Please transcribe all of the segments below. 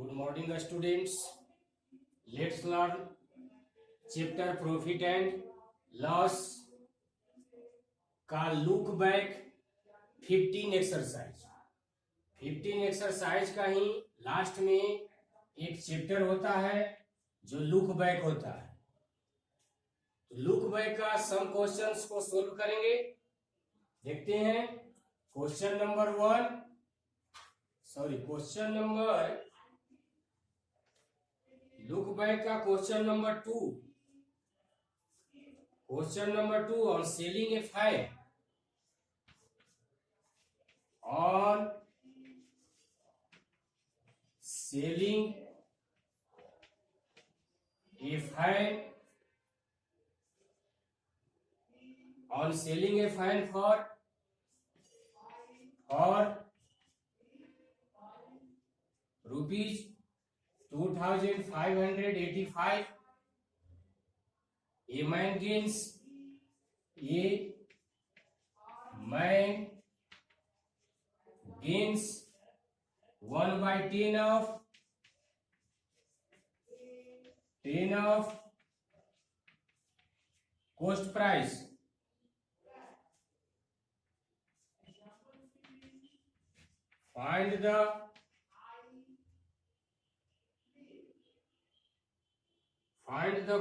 Good morning, students. Let's learn chapter Profit and Loss का look back 15 exercise. 15 exercise का ही last में एक chapter होता है जो लुक बैक होता है। तो लुक बैक का सम क्वेश्चंस को सोल्व करेंगे। देखते हैं क्वेश्चन नंबर लुक बैक का question number 2 on selling a fine on selling a fan for rupees 2585, a man gains 1/10 of cost price. Find the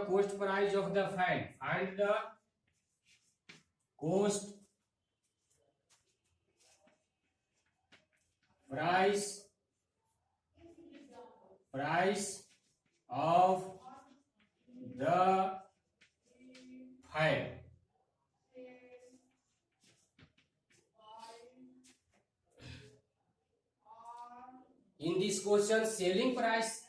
cost price of the fan. Find the cost price of the fan. In this question, selling price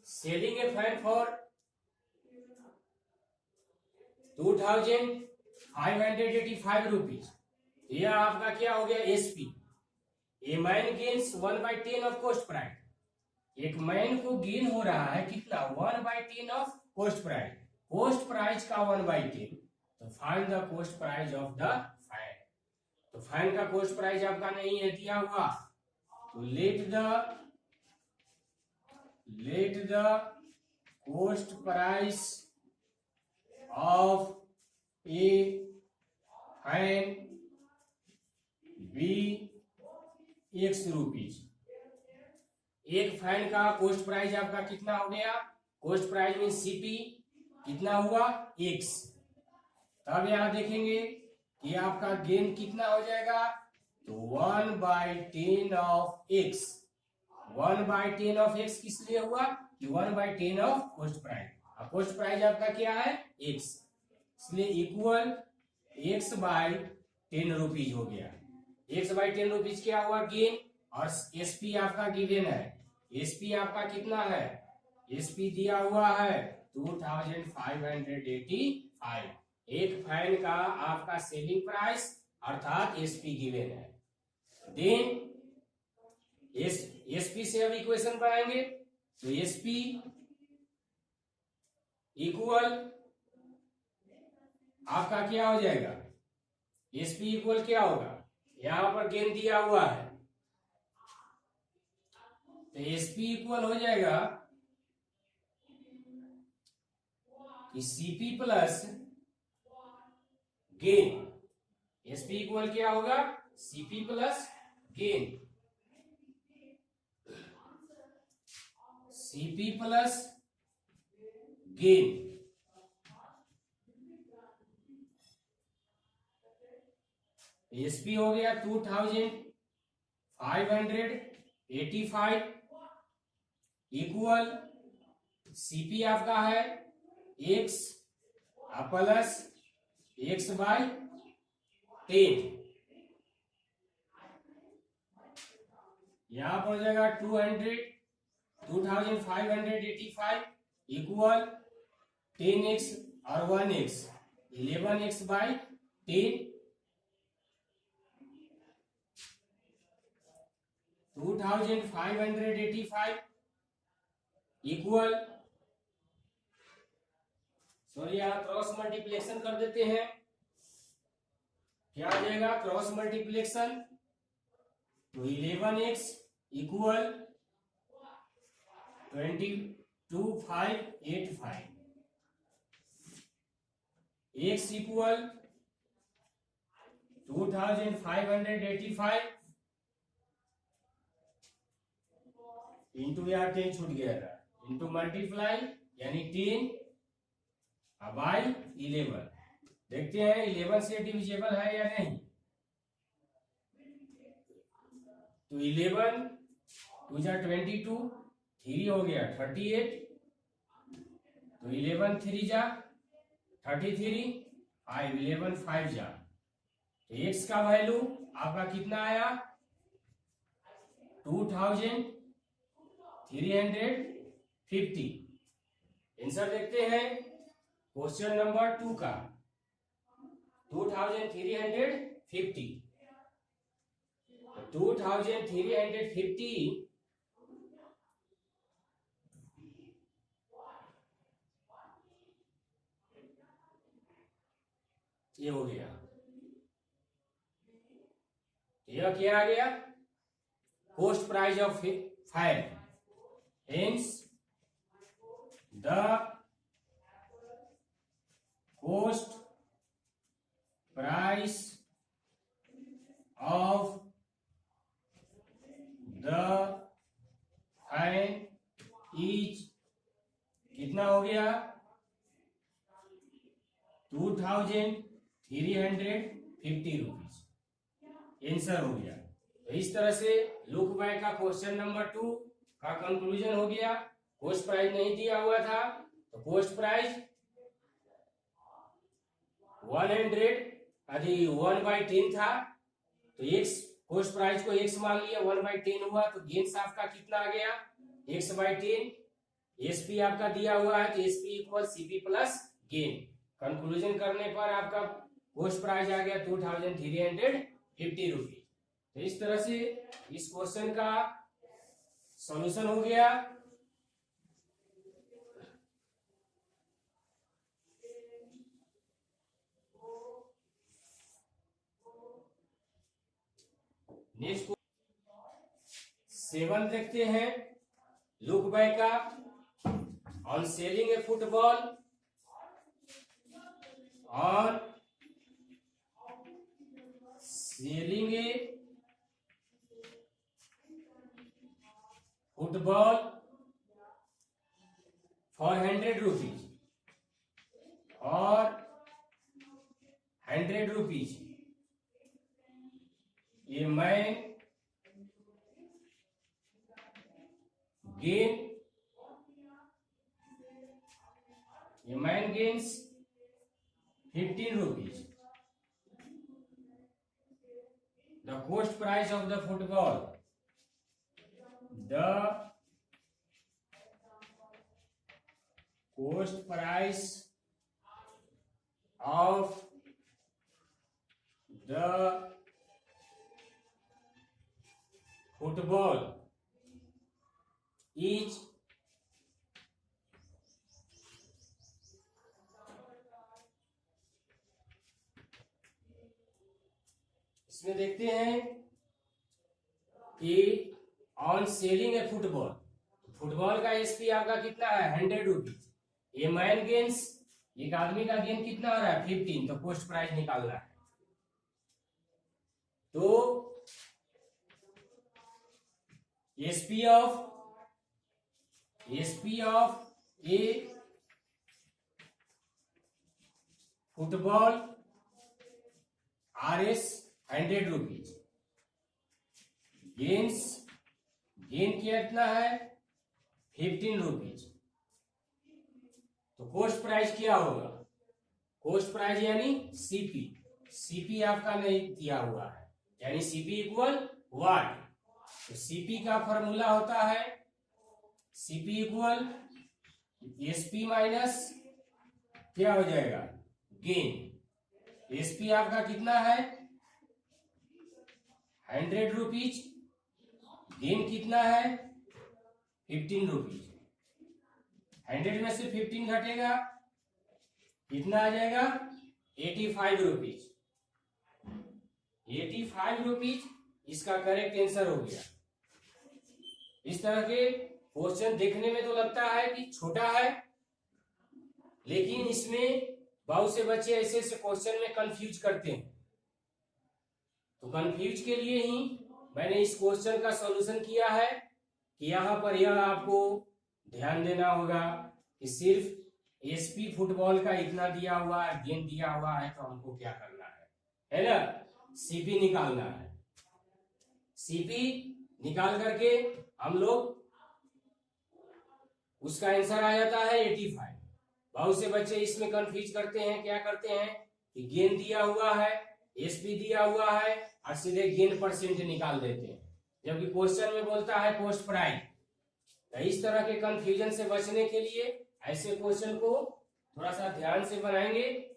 selling a fan for 2585 rupees. यह आपका क्या हो गया SP. A man gains 1/10 of coast price. एक man को gain हो रहा है कितना 1/10 ऑफ कोस्ट प्राइस। कोस्ट प्राइस का 1/10। तो find the cost price of the fan. तो फैन का कोस्ट प्राइस आपका नहीं है दिया हुआ। तो let the cost price of a fan be x rupees. एक फैन का कोस्ट प्राइस आपका कितना हो गया। कोस्ट प्राइस में सीपी कितना हुआ x। तब यहां देखेंगे कि आपका गेन कितना हो जाएगा। तो 1/10 ऑफ x। 1/10 ऑफ x किस लिए हुआ कि 1/10 ऑफ कोस्ट प्राइस। अब कोस्ट प्राइस आपका क्या है x, इसलिए इक्वल x/10 रुपीज हो गया। x/10 रुपीज क्या हुआ गेन। और एसपी आपका गिवन है। एसपी आपका कितना है। एसपी दिया हुआ है 2585। एक फैन का आपका सेलिंग प्राइस अर्थात एसपी गिवन है। देन एसपी से अब इक्वेशन बनाएंगे। तो एसपी इक्वल आपका क्या हो जाएगा। एसपी इक्वल क्या होगा, यहां पर गेन दिया हुआ है। तो एसपी इक्वल हो जाएगा कि CP plus gain. SP equal क्या होगा CP plus gain. CP plus gain. SP हो गया 2585 इक्वल सीपी आपका है x प्लस x/10। यहां पर हो जाएगा 2585 इक्वल 10x और 1x 11x/10। 2585 इक्वल सॉरी यहां क्रॉस मल्टीप्लिकेशन कर देते हैं। क्या आ जाएगा क्रॉस मल्टीप्लिकेशन, तो 11x equal 22,585, x equal 2,585 into, यार 10 छूट गया था, इंटू मल्टीप्लाई यानी 10 बाई 11। देखते हैं 11 से डिविजिबल है या नहीं। तो 11 2 जा 22, 3 हो गया 38, तो 11 3 जा 33, 11 5 जा, तो x का वैल्यू आपका कितना आया 2350। आंसर देखते हैं क्वेश्चन नंबर 2 का, 2350, 2350 ये हो गया, यह क्या आ गया cost price of fire, hence the cost price of the fan is कितना हो गया 2350 रुपीज। आंसर हो गया। तो इस तरह से लुक बैक का क्वेश्चन नंबर 2 का कंक्लूजन हो गया। कॉस्ट प्राइस नहीं दिया हुआ था तो कॉस्ट प्राइस 100 यदि 1/10 था तो x कॉस्ट प्राइस को x मान लिया, 1/10 हुआ तो गेन्स आपका कितना आ गया x/10। एसपी आपका दिया हुआ है तो SP equal CP plus gain. Conclusion करने पर आपका कॉस्ट प्राइस आ गया 2350 रुपीज। तो इस तरह से इस क्वेश्चन का सॉल्यूशन हो गया। नेक्स्ट 7 देखते हैं लुक बैक का, on selling A football, on selling A football for 100 rupees और 100 रुपीज, ये man gains 15 rupees. The cost price of the football, the cost price of the football is इसमें देखते हैं कि on selling A football, football का SP आपका कितना है 100 रुपीज। ये मैन गेन्स, एक आदमी का गेन कितना हो रहा है 15, तो कॉस्ट प्राइस निकालना है। तो SP of A football RS 100 rupees, gain कितना है 15 रुपीज। तो कॉस्ट प्राइस क्या होगा, कॉस्ट प्राइस यानी सीपी आपका नहीं दिया हुआ है, यानी सीपी इक्वल व्हाट। तो सीपी का फॉर्मूला होता है सीपी इक्वल एसपी माइनस क्या हो जाएगा गेन। एसपी आपका कितना है 100 रुपीज, गेन कितना है 15 रुपीज। 100 में से 15 घटेगा कितना आ जाएगा 85 रुपीज। ₹85 इसका करेक्ट आंसर हो गया। इस तरह के क्वेश्चन देखने में तो लगता है कि छोटा है, लेकिन इसमें बहुत से बच्चे ऐसे ऐसे क्वेश्चन में कंफ्यूज करते हैं। तो कंफ्यूज के लिए ही मैंने इस क्वेश्चन का सॉल्यूशन किया है कि यहाँ पर यह आपको ध्यान देना होगा कि सिर्फ एसपी फुटबॉल का इतना दिया हुआ है, गेंद दिया हुआ है, तो हमको क्या करना है ना, सीपी निकालना है। सीपी निकाल करके हम लोग उसका आंसर आ जाता है 85। बहुत से बच्चे इसमें कंफ्यूज करते हैं, क्या करते हैं कि गेंद दिया हुआ है, एसपी दिया हुआ है और सीधे गेंद परसेंट निकाल देते हैं, जबकि क्वेश्चन में बोलता है पोस्ट प्राइज। तो इस तरह के कंफ्यूजन से बचने के लिए ऐसे क्वेश्चन को थोड़ा सा ध्यान से बनाएंगे।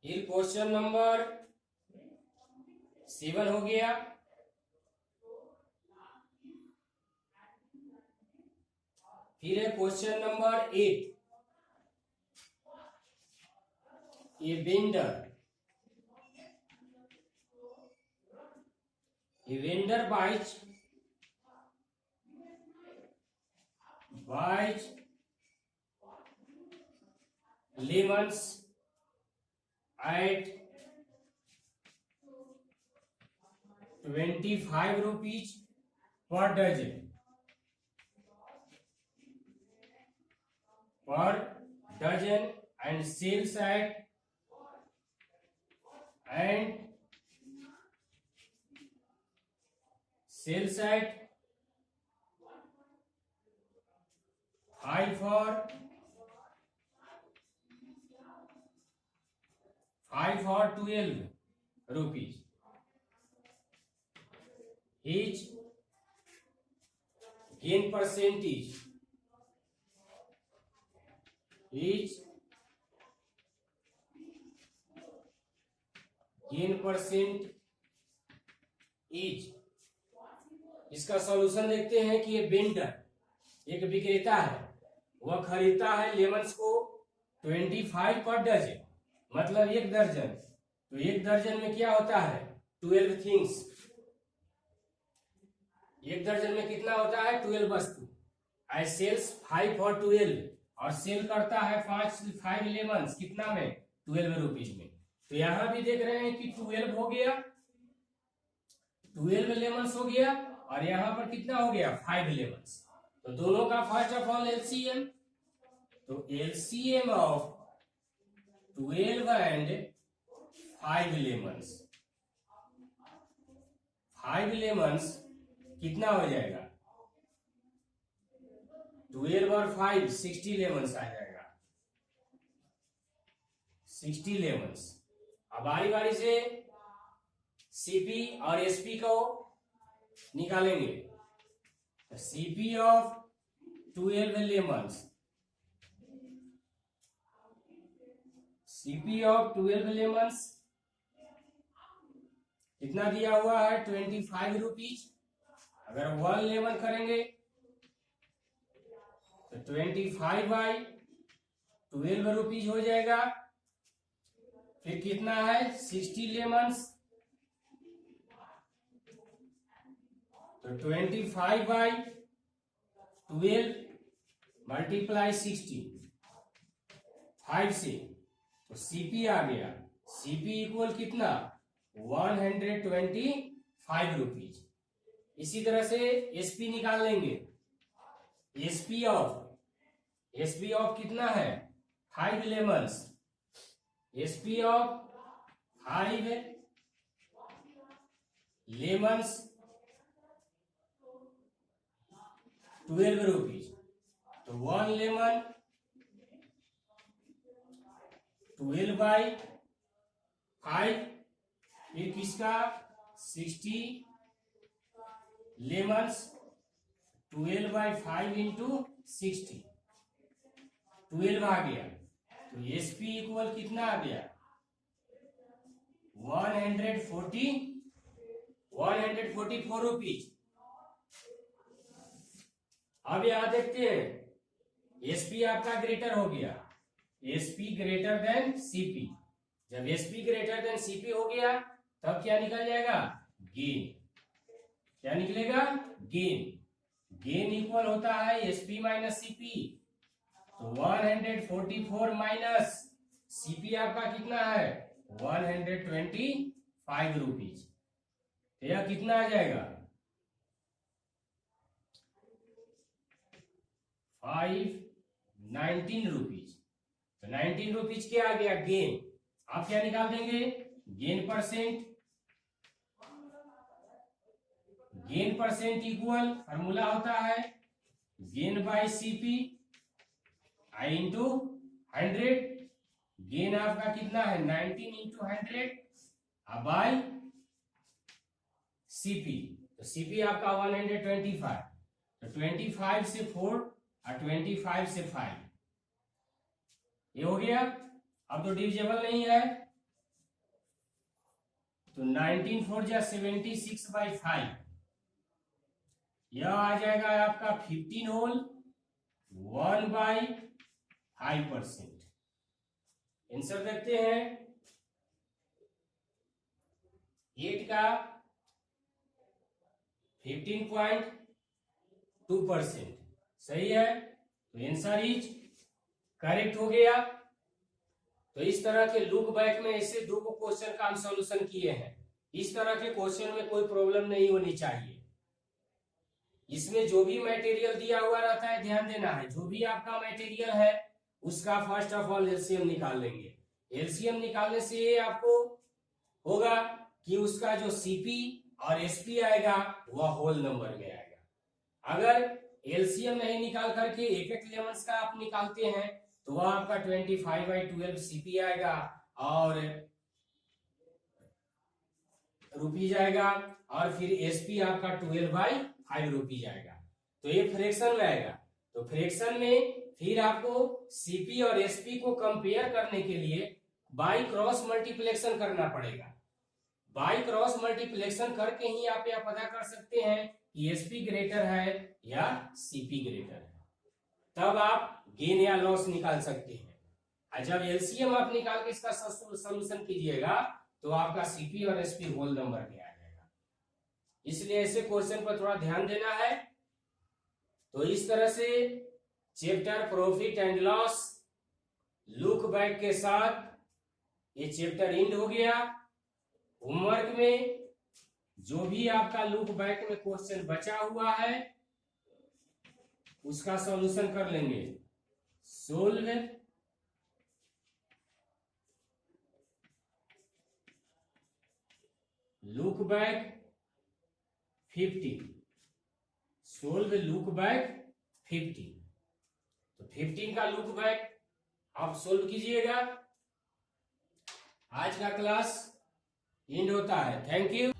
फिर क्वेश्चन नंबर 7 हो गया। फिर है question number 8। A vendor buys lemons at ₹25 per dozen and sells at five for ₹12. His gain percentage is इसका सॉल्यूशन देखते हैं कि ये वेंडर एक विक्रेता है, वह खरीदता है लेमन्स को 25 पर डजन, मतलब 1 दर्जन। तो 1 दर्जन में क्या होता है 12 थिंग्स। 1 दर्जन में कितना होता है 12 वस्तु। आई सेल्स 5 for 12 और सेल करता है 5 लेमन्स कितना में ₹12 में। तो यहां भी देख रहे हैं कि 12 हो गया, 12 लेमन्स हो गया और यहां पर कितना हो गया 5 लेमन्स। तो दोनों का फर्स्ट ऑफ ऑल एलसीएम, तो LCM of 12 and 5 lemons, 5 lemons कितना हो जाएगा 12 और 5 60 लेमन्स आ जाएगा, 60 लेमन्स। अब बारी बारी से सीपी और एसपी को निकालेंगे। CP of 12 lemons, CP of 12 lemons कितना दिया हुआ है ₹25। अगर 1 लेमन करेंगे तो 25/12 हो जाएगा। फिर कितना है 60 लेमन्स, तो 25/12 मल्टीप्लाई 60 5 से, तो सीपी आ गया। सीपी इक्वल कितना ₹125। इसी तरह से एसपी निकाल लेंगे। एसपी ऑफ कितना है 5 लेमन्स, एसपी ऑफ 5 लेमन्स ₹12। तो 1 लेमन 12/5 5, फिर किसका 60 लेमन्स 12/5 इंटू 60, 12 आ गया। तो एसपी इक्वल कितना आ गया 144 रुपीज। अब यहां देखते हैं एसपी आपका ग्रेटर हो गया, एसपी ग्रेटर देन सीपी। जब एसपी ग्रेटर देन सीपी हो गया तब क्या निकल जाएगा गेन। क्या निकलेगा गेन। गेन इक्वल होता है एसपी माइनस सीपी। तो 144 माइनस सीपी आपका कितना है 125 रुपीज। तो यह कितना आ जाएगा 19 रुपीज। तो 19 रुपीज क्या आ गया गेन। आप क्या निकाल देंगे gain percent. Gain percent equal formula होता है gain by CP I into 100। Gain आपका कितना है 19 इंटू 100 बाय सीपी। तो सीपी आपका 125। तो 25 से 4 और 25 से 5 ये हो गया। अब तो डिविजेबल नहीं है तो 19 4 जा 76/5 यह आ जाएगा आपका 15 होल 1/5%। आंसर देखते हैं 8 का 15.2% सही है। तो आंसर इज करेक्ट हो गया। तो इस तरह के लुक बैक में ऐसे दो क्वेश्चन का हम सॉल्यूशन किए हैं। इस तरह के क्वेश्चन में कोई प्रॉब्लम नहीं होनी चाहिए। इसमें जो भी मटेरियल दिया हुआ रहता है ध्यान देना है, जो भी आपका मटेरियल है उसका फर्स्ट ऑफ ऑल एलसीएम निकाल लेंगे। एलसीएम निकालने से ये आपको होगा कि उसका जो सीपी और एसपी आएगा वह होल नंबर में आएगा। अगर एलसीएम नहीं निकाल करके एक एक लेमन्स का आप निकालते हैं तो वह आपका 25/12 सीपी आएगा और रुपीज आएगा और फिर एसपी आपका 12/5 रुपीज आएगा। तो ये फ्रैक्शन में आएगा। तो फ्रैक्शन में फिर आपको सीपी और एसपी को कंपेयर करने के लिए बाई क्रॉस मल्टीप्लेक्शन करना पड़ेगा। बाई क्रॉस मल्टीप्लेक्शन करके ही आप यह पता कर सकते हैं कि एसपी ग्रेटर है या सीपी ग्रेटर है। तब आप गेन या लॉस निकाल सकते हैं। और जब एलसीएम आप निकाल के इसका सॉल्यूशन कीजिएगा तो आपका सीपी और एसपी होल नंबर में आ जाएगा। इसलिए ऐसे क्वेश्चन पर थोड़ा ध्यान देना है। तो इस तरह से chapter profit and loss look back के साथ ये चैप्टर एंड हो गया। होमवर्क में जो भी आपका लुक बैक में क्वेश्चन बचा हुआ है उसका सॉल्यूशन कर लेंगे। Solve look back 15, solve look back 15। तो 15 का लुक बैक आप सोल्व कीजिएगा। आज का क्लास एंड होता है। Thank you.